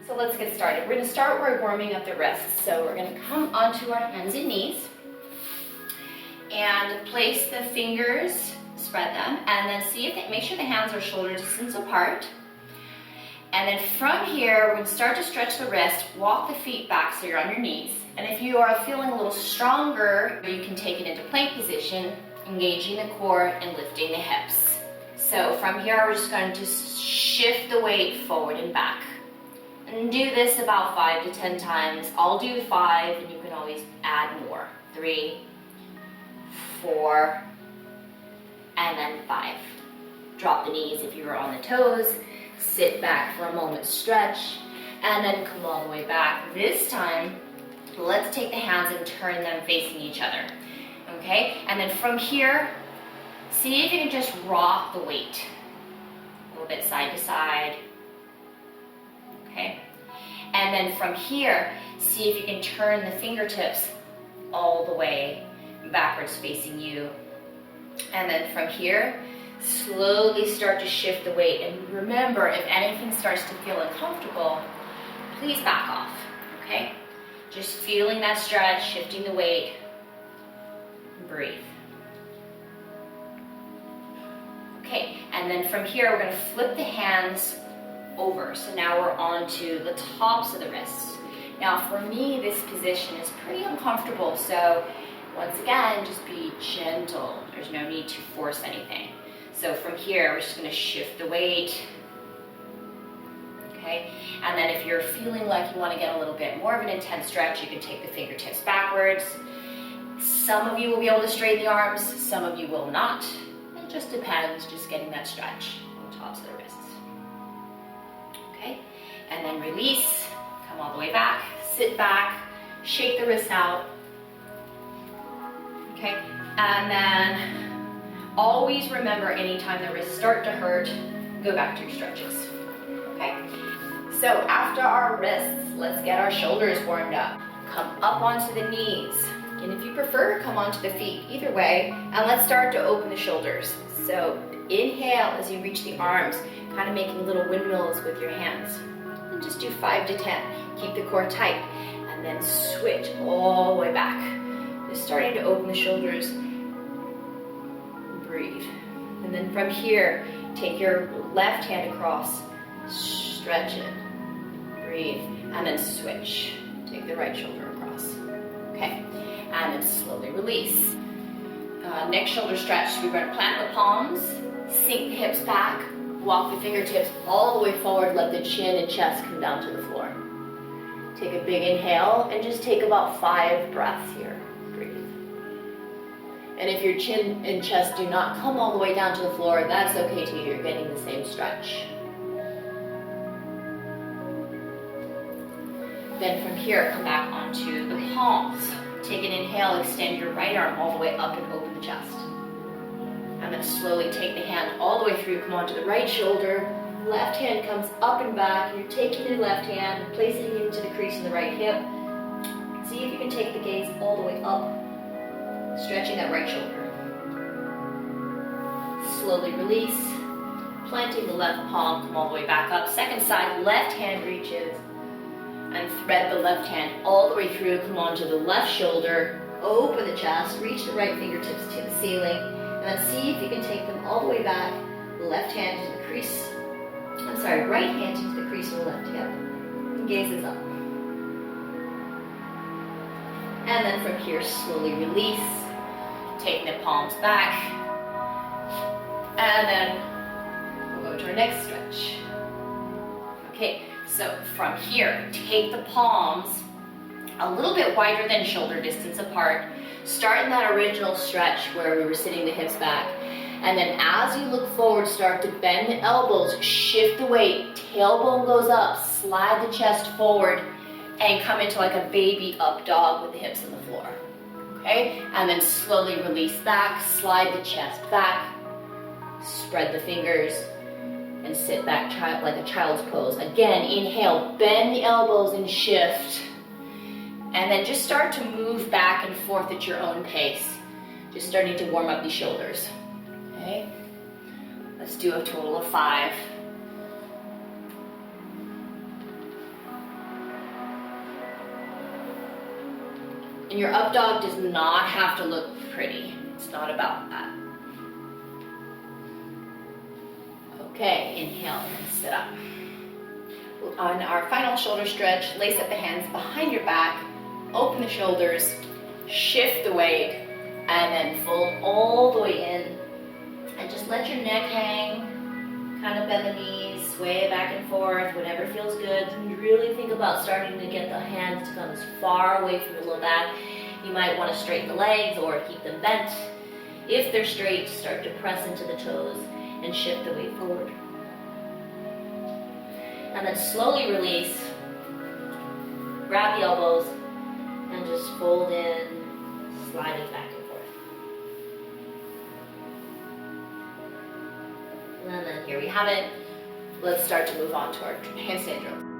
So let's get started. We're going to start by warming up the wrists. So we're going to come onto our hands and knees and place the fingers, spread them, and then see if they, make sure the hands are shoulder distance apart. And then from here, we're going to start to stretch the wrist, walk the feet back so you're on your knees. And if you are feeling a little stronger, you can take it into plank position, engaging the core and lifting the hips. So from here, we're just going to shift the weight forward and back. And do this about 5 to 10 times. I'll do 5, and you can always add more. 3, 4, and then 5. Drop the knees if you were on the toes. Sit back for a moment, stretch, and then come all the way back. This time, let's take the hands and turn them facing each other. Okay? And then from here, see if you can just rock the weight. A little bit side to side. Okay? And then from here, see if you can turn the fingertips all the way backwards facing you. And then from here, slowly start to shift the weight. And remember, if anything starts to feel uncomfortable, please back off, okay? Just feeling that stretch, shifting the weight. Breathe. Okay, and then from here, we're gonna flip the hands over. So now we're on to the tops of the wrists. Now for me, this position is pretty uncomfortable, so once again, just be gentle. There's no need to force anything. So from here, we're just gonna shift the weight. Okay, and then if you're feeling like you wanna get a little bit more of an intense stretch, you can take the fingertips backwards. Some of you will be able to straighten the arms, some of you will not. It just depends, just getting that stretch on the tops of the wrists. Okay, and then release, come all the way back, sit back, shake the wrists out. Okay, and then always remember anytime the wrists start to hurt, go back to your stretches. Okay, so after our wrists, let's get our shoulders warmed up. Come up onto the knees, and if you prefer, come onto the feet, either way, and let's start to open the shoulders. So inhale as you reach the arms, kind of making little windmills with your hands. And just do 5 to 10. Keep the core tight, and then switch all the way back. Just starting to open the shoulders. Breathe. And then from here, take your left hand across, stretch it, breathe, and then switch. Take the right shoulder across. Okay, and then slowly release. Next shoulder stretch, we're going to plant the palms, sink the hips back, walk the fingertips all the way forward, let the chin and chest come down to the floor. Take a big inhale and just take about 5 breaths here. Breathe. And if your chin and chest do not come all the way down to the floor, that's okay too, you're getting the same stretch. Then from here, come back onto the palms. Take an inhale, extend your right arm all the way up and open the chest. And then slowly take the hand all the way through, come onto the right shoulder, left hand comes up and back, and you're taking your left hand, placing it into the crease in the right hip. See if you can take the gaze all the way up, stretching that right shoulder. Slowly release, planting the left palm, come all the way back up. Second side, left hand reaches, and thread the left hand all the way through, come onto the left shoulder, open the chest, reach the right fingertips to the ceiling, and then see if you can take them all the way back, left hand to the crease, right hand into the crease of the left hip, and gazes up. And then from here, slowly release, taking the palms back, and then we'll go to our next stretch. Okay. So from here, take the palms a little bit wider than shoulder distance apart. Start in that original stretch where we were sitting the hips back. And then as you look forward, start to bend the elbows, shift the weight, tailbone goes up, slide the chest forward, and come into like a baby up dog with the hips on the floor. Okay? And then slowly release back, slide the chest back, spread the fingers, and sit back like a child's pose. Again, inhale, bend the elbows and shift. And then just start to move back and forth at your own pace. Just starting to warm up these shoulders. Okay? Let's do a total of 5. And your up dog does not have to look pretty. It's not about that. Okay, inhale and then sit up. On our final shoulder stretch, lace up the hands behind your back, open the shoulders, shift the weight, and then fold all the way in. And just let your neck hang, kind of bend the knees, sway back and forth, whatever feels good. And really think about starting to get the hands to come as far away from your low back. You might want to straighten the legs or keep them bent. If they're straight, start to press into the toes and shift the weight forward. And then slowly release, grab the elbows, and just fold in, sliding back and forth. And then here we have it. Let's start to move on to our handstand drills.